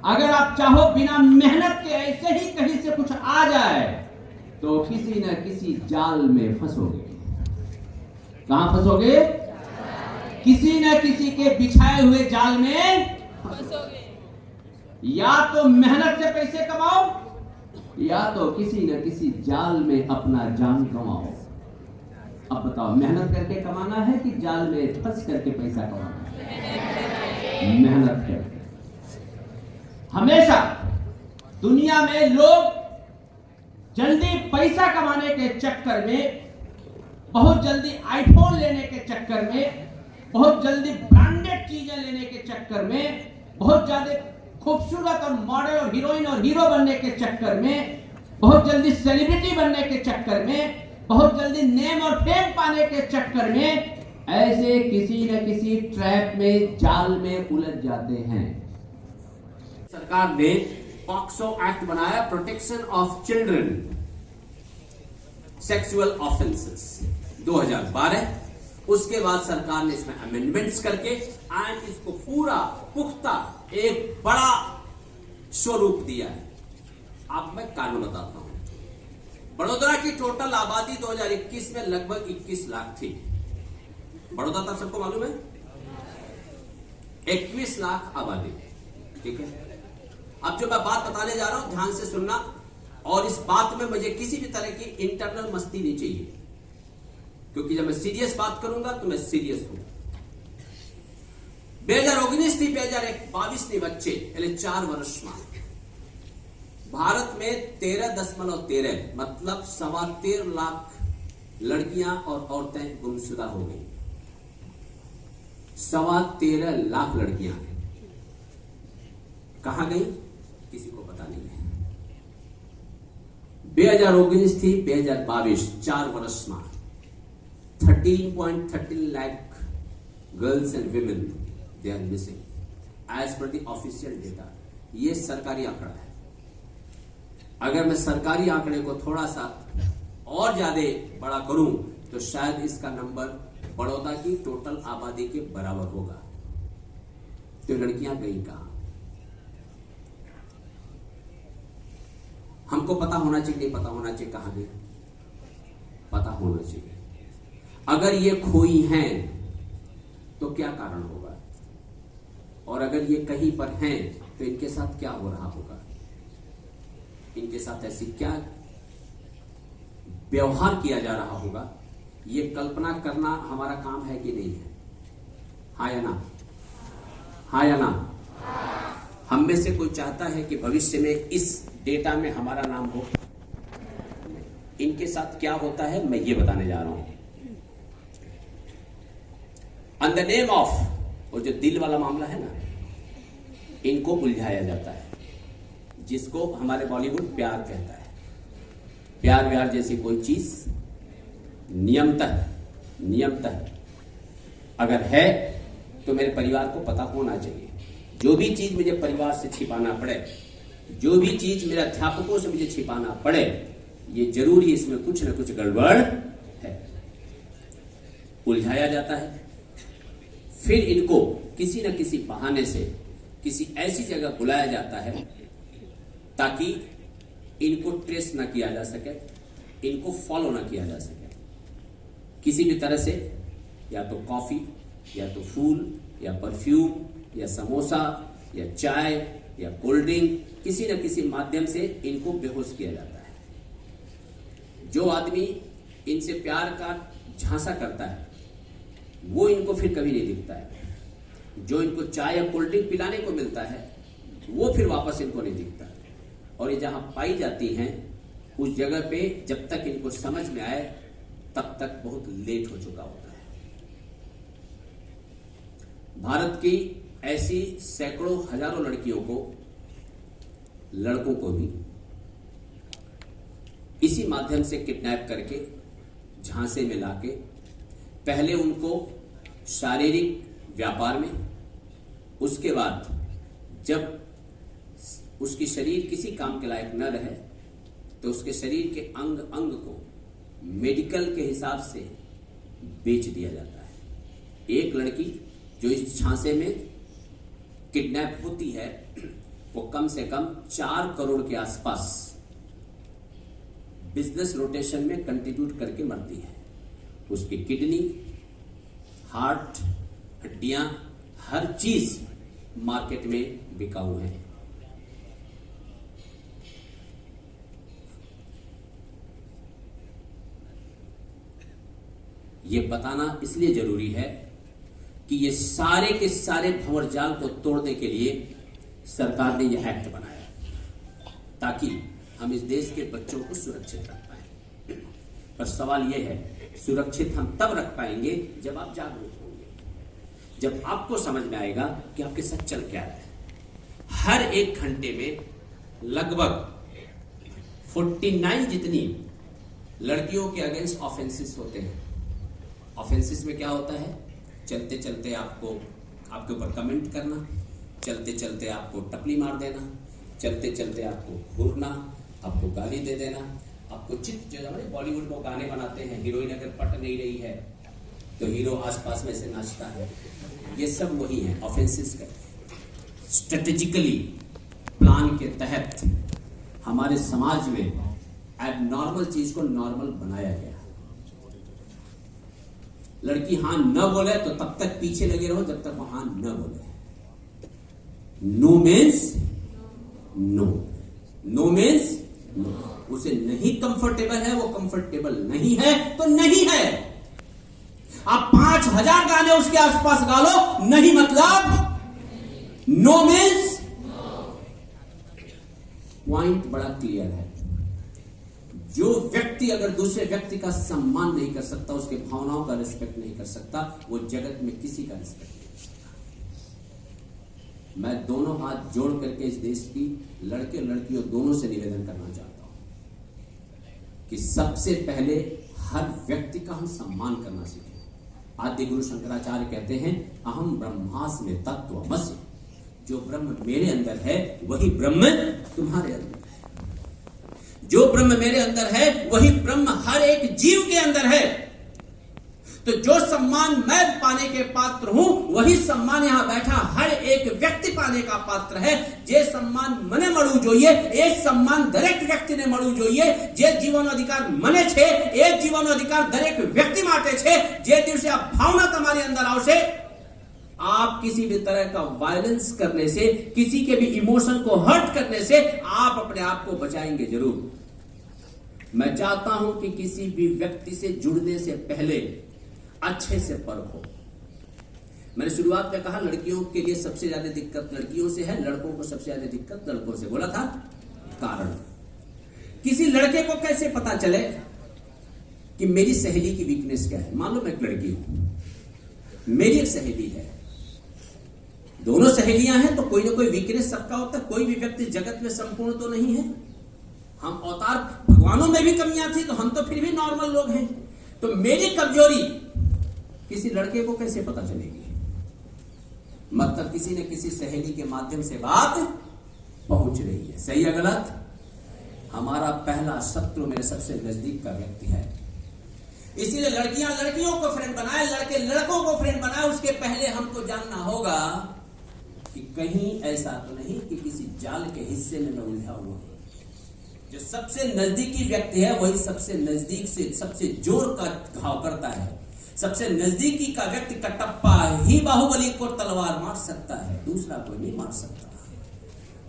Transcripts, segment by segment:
अगर आप चाहो बिना मेहनत के ऐसे ही कहीं से कुछ आ जाए तो किसी न किसी जाल में फंसोगे। कहां फंसोगे? किसी न किसी के बिछाए हुए जाल में फंसोगे। या तो मेहनत से पैसे कमाओ या तो किसी न किसी जाल में अपना जान कमाओ। अब बताओ, मेहनत करके कमाना है कि जाल में फंस करके पैसा कमाना है? मेहनत करके। हमेशा दुनिया में लोग जल्दी पैसा कमाने के चक्कर में, बहुत जल्दी आईफोन लेने के चक्कर में, बहुत जल्दी ब्रांडेड चीजें लेने के चक्कर में, बहुत ज्यादा खूबसूरत और मॉडल और हीरोइन और हीरो बनने के चक्कर में, बहुत जल्दी सेलिब्रिटी बनने के चक्कर में, बहुत जल्दी नेम और फेम पाने के चक्कर में ऐसे किसी न किसी ट्रैप में, जाल में उलझ जाते हैं। सरकार ने पॉक्सो एक्ट बनाया, protection of children sexual offences, 2012। उसके बाद सरकार ने इसमें अमेंडमेंट्स करके आज इसको पूरा पुख्ता एक बड़ा स्वरूप दिया है। अब मैं कारण बताता हूं। बड़ौदा की टोटल आबादी 2021 में लगभग 21 लाख थी। बड़ौदा तक सबको मालूम है, 21 लाख आबादी, ठीक है। अब जो मैं बात बताने जा रहा हूं ध्यान से सुनना, और इस बात में मुझे किसी भी तरह की इंटरनल मस्ती नहीं चाहिए, क्योंकि जब मैं सीरियस बात करूंगा तो मैं सीरियस हूं। 2019 थी, 2022 नहीं बच्चे, यानी 4 वर्ष में भारत में 13.13 मतलब 13.25 लाख लड़कियां और औरतें गुमशुदा हो गई। 13.25 लाख लड़कियां कहां गई किसी को पता नहीं है। 2019 थी, 2022 4 वर्ष में 13.13 lakh girls and women they are missing as per the official data. ये सरकारी आंकड़ा है। अगर मैं सरकारी आंकड़े को थोड़ा सा और ज्यादा बड़ा करूं तो शायद इसका नंबर बड़ौदा की टोटल आबादी के बराबर होगा। तो लड़कियां गई कहां? हमको पता होना चाहिए, नहीं पता होना चाहिए कहां गई? पता होना चाहिए। अगर ये खोई हैं तो क्या कारण होगा, और अगर ये कहीं पर हैं तो इनके साथ क्या हो रहा होगा, इनके साथ ऐसी क्या व्यवहार किया जा रहा होगा, ये कल्पना करना हमारा काम है कि नहीं है? हाँ या ना? हाँ या ना? हम में से कोई चाहता है कि भविष्य में इस डेटा में हमारा नाम हो? इनके साथ क्या होता है मैं ये बताने जा रहा हूं। ऑन द नेम ऑफ, वो जो दिल वाला मामला है ना, इनको उलझाया जाता है, जिसको हमारे बॉलीवुड प्यार कहता है। प्यार व्यार जैसी कोई चीज नियमतः अगर है तो मेरे परिवार को पता होना चाहिए। जो भी चीज मुझे परिवार से छिपाना पड़े, जो भी चीज मेरे अध्यापकों से मुझे छिपाना पड़े, ये जरूर ही इसमें कुछ न कुछ गड़बड़ है। उलझाया जाता है, फिर इनको किसी न किसी बहाने से किसी ऐसी जगह बुलाया जाता है ताकि इनको ट्रेस ना किया जा सके, इनको फॉलो ना किया जा सके। किसी भी तरह से या तो कॉफी या तो फूल या परफ्यूम या समोसा या चाय या कोल्ड ड्रिंक, किसी न किसी माध्यम से इनको बेहोश किया जाता है। जो आदमी इनसे प्यार का झांसा करता है वो इनको फिर कभी नहीं दिखता है। जो इनको चाय या कोल्ड ड्रिंक पिलाने को मिलता है वो फिर वापस इनको नहीं दिखता है। और ये जहां पाई जाती हैं उस जगह पे जब तक इनको समझ में आए तब तक बहुत लेट हो चुका होता है। भारत की ऐसी सैकड़ों हजारों लड़कियों को, लड़कों को भी इसी माध्यम से किडनैप करके झांसे में लाके पहले उनको शारीरिक व्यापार में, उसके बाद जब उसकी शरीर किसी काम के लायक न रहे तो उसके शरीर के अंग अंग को मेडिकल के हिसाब से बेच दिया जाता है। एक लड़की जो इस झांसे में किडनैप होती है वो कम से कम 4 करोड़ के आसपास बिजनेस रोटेशन में कंट्रीब्यूट करके मरती है। उसकी किडनी, हार्ट, हड्डियां, हर चीज मार्केट में बिकाऊ है। ये बताना इसलिए जरूरी है कि ये सारे के सारे भंवर जाल को तोड़ने के लिए सरकार ने यह एक्ट बनाया ताकि हम इस देश के बच्चों को सुरक्षित रख पाए। पर सवाल यह है, सुरक्षित हम तब रख पाएंगे जब आप जागरूक होंगे, जब आपको समझ में आएगा कि आपके साथ चल क्या रहा है। हर 1 घंटे में लगभग 49 जितनी लड़कियों के अगेंस्ट ऑफेंसेस होते हैं। ऑफेंसेस में क्या होता है? चलते चलते आपके ऊपर कमेंट करना, चलते चलते आपको टपली मार देना, चलते चलते आपको घूरना, आपको गाली दे देना, आपको जो हमारे बॉलीवुड में गाने बनाते हैं, हीरोइन अगर पट नहीं रही है तो हीरो आसपास में से नाचता है, ये सब वही है ऑफेंसेस का। स्ट्रेटेजिकली प्लान के तहत हमारे समाज में एबनॉर्मल चीज को नॉर्मल बनाया गया। लड़की हां न बोले तो तब तक पीछे लगे रहो जब तक वो हां न बोले। No means no, no means no. उसे नहीं कंफर्टेबल है, वो कंफर्टेबल नहीं है तो नहीं है। आप 5000 गाने उसके आसपास गा लो, नहीं मतलब नो मीन्स। पॉइंट बड़ा क्लियर है। जो व्यक्ति अगर दूसरे व्यक्ति का सम्मान नहीं कर सकता, उसके भावनाओं का रिस्पेक्ट नहीं कर सकता, वो जगत में किसी का रिस्पेक्ट नहीं कर सकता। मैं दोनों हाथ जोड़ करके इस देश की लड़के लड़कियों दोनों से निवेदन करना चाहता हूं कि सबसे पहले हर व्यक्ति का हम सम्मान करना सीखें। आद्य गुरु शंकराचार्य कहते हैं, अहम ब्रह्मास्मि तत्त्वमसि। जो ब्रह्म मेरे अंदर है वही ब्रह्म तुम्हारे अंदर है। जो ब्रह्म मेरे अंदर है वही ब्रह्म हर एक जीव के अंदर है। तो जो सम्मान मैं पाने के पात्र हूं वही सम्मान यहां बैठा हर एक व्यक्ति पाने का पात्र है। जे सम्मान मने मळू જોઈએ એ सम्मान દરેક વ્યક્તિને મળવું જોઈએ। જે જીવનનો અધિકાર મને છે એ જીવનનો અધિકાર દરેક વ્યક્તિ માટે છે। જે દિવસે આ ભાવના તમારી અંદર આવશે, आप किसी भी तरह का वायलेंस करने से, किसी के भी इमोशन को हर्ट करने से आप अपने आप को बचाएंगे जरूर। मैं चाहता हूं कि किसी भी व्यक्ति से जुड़ने से पहले अच्छे से परखो। मैंने शुरुआत में कहा लड़कियों के लिए सबसे ज्यादा दिक्कत लड़कियों से है, लड़कों को सबसे ज्यादा दिक्कत लड़कों से। बोला था कारण। किसी लड़के को कैसे पता चले कि मेरी सहेली की वीकनेस क्या है? मान लो मैं एक लड़की हूं, मेरी एक सहेली है, दोनों सहेलियां हैं, तो कोई ना कोई वीकनेस सबका होता है। कोई भी व्यक्ति जगत में संपूर्ण तो नहीं है। हम अवतार भगवानों में भी कमियां थी तो हम तो फिर भी नॉर्मल लोग हैं। तो मेरी कमजोरी किसी लड़के को कैसे पता चलेगी? मतलब किसी न किसी सहेली के माध्यम से बात पहुंच रही है। सही है गलत? हमारा पहला शत्रु मेरे सबसे नजदीक का व्यक्ति है। इसीलिए लड़कियां लड़कियों को फ्रेंड बनाए, लड़के लड़कों को फ्रेंड बनाए। उसके पहले हमको जानना होगा कि कहीं ऐसा तो नहीं कि किसी जाल के हिस्से में मैं उलझा हुआ हूं। जो सबसे नजदीकी व्यक्ति है वही सबसे नजदीक से सबसे जोर का घाव करता है। सबसे नजदीकी का व्यक्ति कटप्पा ही बाहुबली को तलवार मार सकता है, दूसरा कोई नहीं मार सकता।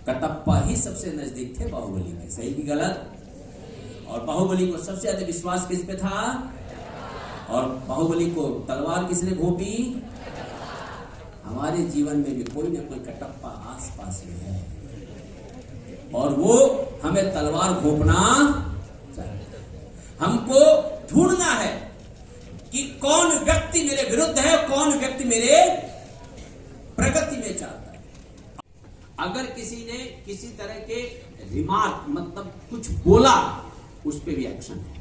कटप्पा ही सबसे नजदीक थे बाहुबली के। सही की गलत? और बाहुबली को सबसे ज्यादा विश्वास किस पे था? और बाहुबली को तलवार किसने घोंपी? हमारे जीवन में भी कोई ना कोई कटप्पा आसपास में है और वो हमें तलवार घोंपना चाहिए। हमको ढूंढना है कि कौन व्यक्ति मेरे विरुद्ध है, कौन व्यक्ति मेरे प्रगति में चाहता है। अगर किसी ने किसी तरह के रिमार्क मतलब कुछ बोला, उस पर भी एक्शन है।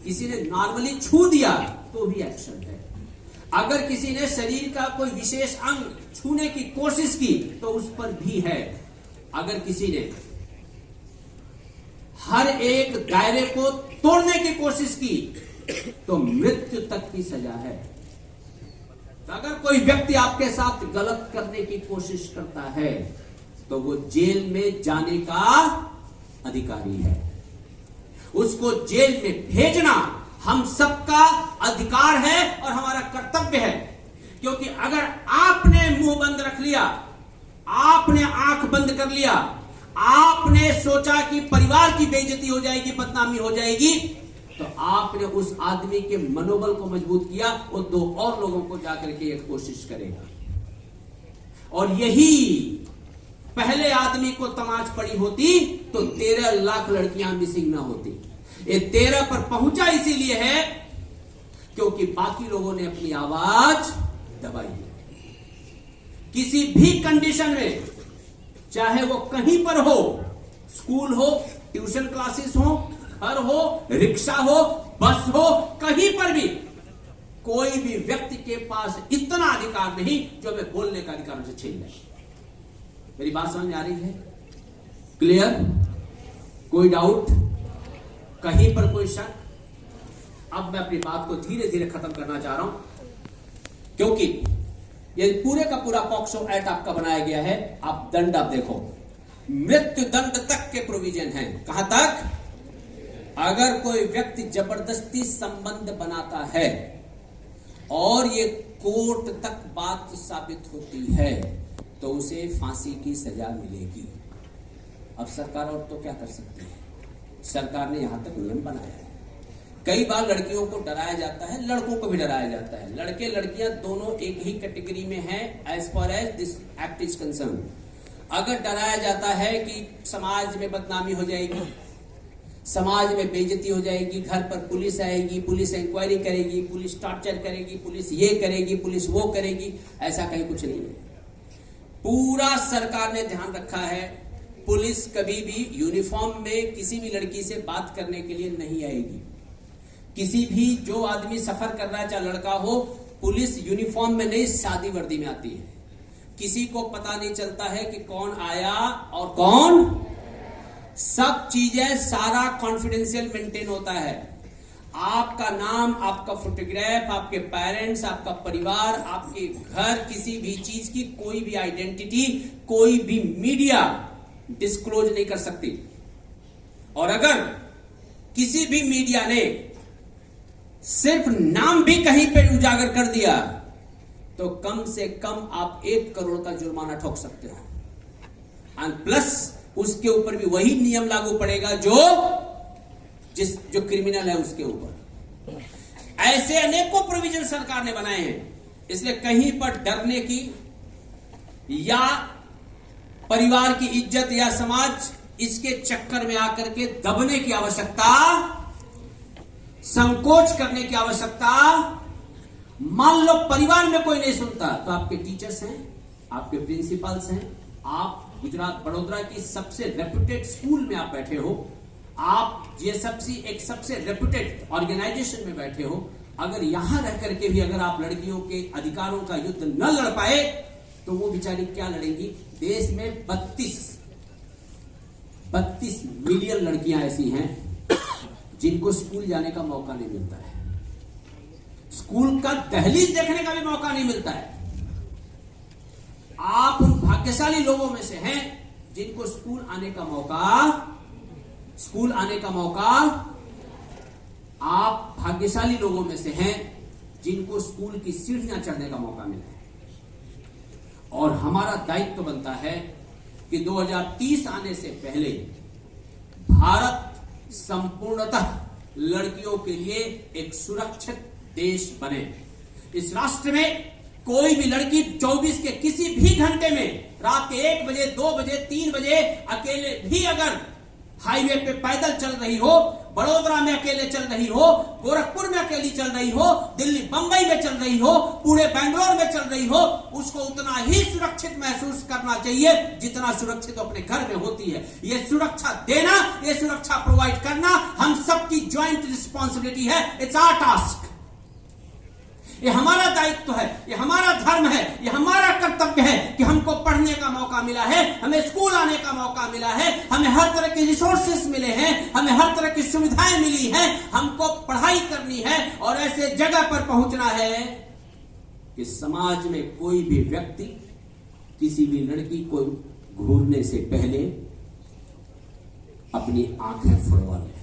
किसी ने नॉर्मली छू दिया तो भी एक्शन है। अगर किसी ने शरीर का कोई विशेष अंग छूने की कोशिश की तो उस पर भी है। अगर किसी ने हर एक दायरे को तोड़ने की कोशिश की तो मृत्यु तक की सजा है। तो अगर कोई व्यक्ति आपके साथ गलत करने की कोशिश करता है तो वो जेल में जाने का अधिकारी है। उसको जेल में भेजना हम सबका अधिकार है और हमारा कर्तव्य है। क्योंकि अगर आपने मुंह बंद रख लिया, आपने आंख बंद कर लिया, आपने सोचा कि परिवार की बेइज्जती हो जाएगी, बदनामी हो जाएगी, तो आपने उस आदमी के मनोबल को मजबूत किया, वो 2 और लोगों को जाकर के एक कोशिश करेगा। और यही पहले आदमी को तमाच पड़ी होती तो 13 लाख लड़कियां मिसिंग ना होती। ये 13 पर पहुंचा इसीलिए है क्योंकि बाकी लोगों ने अपनी आवाज दबाई है। किसी भी कंडीशन में, चाहे वो कहीं पर हो, स्कूल हो, ट्यूशन क्लासेस हो, घर हो, रिक्शा हो, बस हो, कहीं पर भी कोई भी व्यक्ति के पास इतना अधिकार नहीं जो हमें बोलने का अधिकार से छीन ले। मेरी बात समझ में आ रही है? क्लियर? कोई डाउट? कहीं पर कोई शक? अब मैं अपनी बात को धीरे धीरे खत्म करना चाह रहा हूं, क्योंकि ये पूरे का पूरा पॉक्सो एक्ट आपका बनाया गया है। आप दंड आप देखो, मृत्यु दंड तक के प्रोविजन हैं। कहां तक? अगर कोई व्यक्ति जबरदस्ती संबंध बनाता है और ये कोर्ट तक बात साबित होती है तो उसे फांसी की सजा मिलेगी। अब सरकार और तो क्या कर सकती है? सरकार ने यहां तक नियम बनाया है। कई बार लड़कियों को डराया जाता है, लड़कों को भी डराया जाता है। लड़के लड़कियां दोनों एक ही कैटेगरी में हैं as far as this act is concern. अगर डराया जाता है कि समाज में बदनामी हो जाएगी, समाज में बेइज्जती हो जाएगी, घर पर पुलिस आएगी, पुलिस इंक्वायरी करेगी, पुलिस टॉर्चर करेगी, पुलिस ये करेगी, पुलिस वो करेगी, ऐसा कहीं कुछ नहीं है। पूरा सरकार ने ध्यान रखा है, पुलिस कभी भी यूनिफॉर्म में किसी भी लड़की से बात करने के लिए नहीं आएगी। किसी भी जो आदमी सफर कर रहा है, चाहे लड़का हो, पुलिस यूनिफॉर्म में नहीं, सादी वर्दी में आती है। किसी को पता नहीं चलता है कि कौन आया और कौन, सब चीजें सारा कॉन्फिडेंशियल मेंटेन होता है। आपका नाम, आपका फोटोग्राफ, आपके पेरेंट्स, आपका परिवार, आपके घर, किसी भी चीज की कोई भी आइडेंटिटी कोई भी मीडिया डिस्क्लोज नहीं कर सकती। और अगर किसी भी मीडिया ने सिर्फ नाम भी कहीं पे उजागर कर दिया तो कम से कम आप 1 करोड़ का जुर्माना ठोक सकते हो। एंड प्लस उसके ऊपर भी वही नियम लागू पड़ेगा जो क्रिमिनल है उसके ऊपर। ऐसे अनेकों प्रोविजन सरकार ने बनाए हैं। इसलिए कहीं पर डरने की या परिवार की इज्जत या समाज इसके चक्कर में आकर के दबने की आवश्यकता, संकोच करने की आवश्यकता। मान लो परिवार में कोई नहीं सुनता तो आपके टीचर्स हैं, आपके प्रिंसिपल्स हैं, आप गुजरात बड़ोदरा की सबसे रेप्यूटेड स्कूल में आप बैठे हो, आप ये सबसे रेप्यूटेड ऑर्गेनाइजेशन में बैठे हो। अगर यहां रह करके भी अगर आप लड़कियों के अधिकारों का युद्ध न लड़ पाए तो वो बेचारी क्या लड़ेंगी? देश में 32 मिलियन लड़कियां ऐसी हैं जिनको स्कूल जाने का मौका नहीं मिलता है, स्कूल का दहलीज देखने का भी मौका नहीं मिलता है। आप उन भाग्यशाली लोगों में से हैं जिनको स्कूल आने का मौका, आप भाग्यशाली लोगों में से हैं जिनको स्कूल की सीढ़ियां चढ़ने का मौका मिला है। और हमारा दायित्व बनता है कि 2030 आने से पहले भारत संपूर्णतः लड़कियों के लिए एक सुरक्षित देश बने। इस राष्ट्र में कोई भी लड़की 24 के किसी भी घंटे में, रात के 1 बजे, 2 बजे, 3 बजे अकेले भी अगर हाईवे पे पैदल चल रही हो, बड़ोदरा में अकेले चल रही हो, गोरखपुर में अकेली चल रही हो, दिल्ली बंबई में चल रही हो, पुणे बेंगलोर में चल रही हो, उसको उतना ही सुरक्षित महसूस करना चाहिए जितना सुरक्षित अपने घर में होती है। ये सुरक्षा देना, ये सुरक्षा प्रोवाइड करना हम सबकी ज्वाइंट रिस्पॉन्सिबिलिटी है। It's our task. ये हमारा दायित्व है, ये हमारा धर्म है, ये हमारा कर्तव्य है कि हमको पढ़ने का मौका मिला है, हमें स्कूल आने का मौका मिला है, हमें हर तरह के रिसोर्सेस मिले हैं, हमें हर तरह की सुविधाएं मिली हैं, हमको पढ़ाई करनी है और ऐसे जगह पर पहुंचना है कि समाज में कोई भी व्यक्ति किसी भी लड़की को घूरने से पहले अपनी आंखें फुड़वा लें।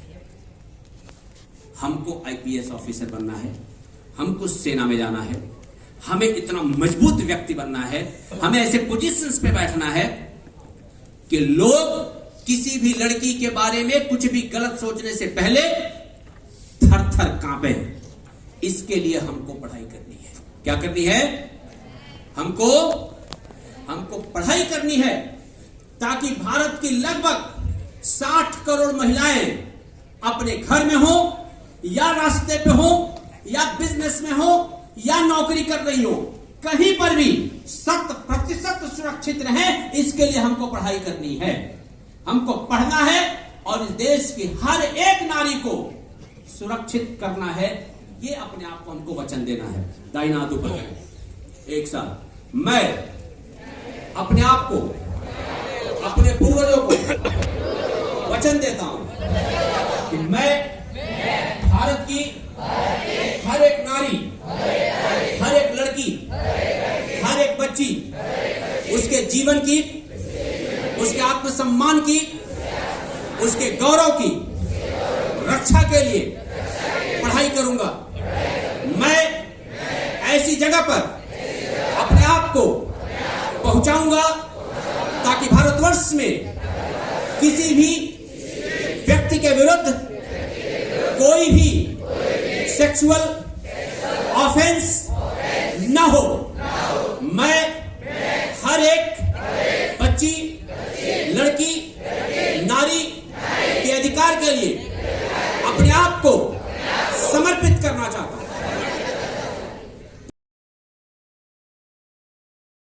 हमको आईपीएस ऑफिसर बनना है, हमको सेना में जाना है, हमें इतना मजबूत व्यक्ति बनना है, हमें ऐसे पोजीशंस पे बैठना है कि लोग किसी भी लड़की के बारे में कुछ भी गलत सोचने से पहले थर थर कांपे। इसके लिए हमको पढ़ाई करनी है। क्या करनी है? हमको पढ़ाई करनी है, ताकि भारत की लगभग 60 करोड़ महिलाएं अपने घर में हो या रास्ते पे हो या बिजनेस में हो या नौकरी कर रही हो, कहीं पर भी 100% सुरक्षित रहें। इसके लिए हमको पढ़ाई करनी है, हमको पढ़ना है और इस देश की हर एक नारी को सुरक्षित करना है। ये अपने आप को हमको वचन देना है। दाहिना हाथ ऊपर करें एक साथ। मैं अपने आप को, अपने पूर्वजों को वचन देता हूं कि मैं भारत की हर एक नारी, हर एक लड़की, हर एक बच्ची, उसके जीवन की, उसके आत्मसम्मान की, उसके गौरव की रक्षा के लिए पढ़ाई करूंगा। मैं ऐसी जगह पर अपने आप को पहुंचाऊंगा ताकि भारतवर्ष में किसी भी व्यक्ति के विरुद्ध कोई भी सेक्सुअल ऑफेंस न हो। मैं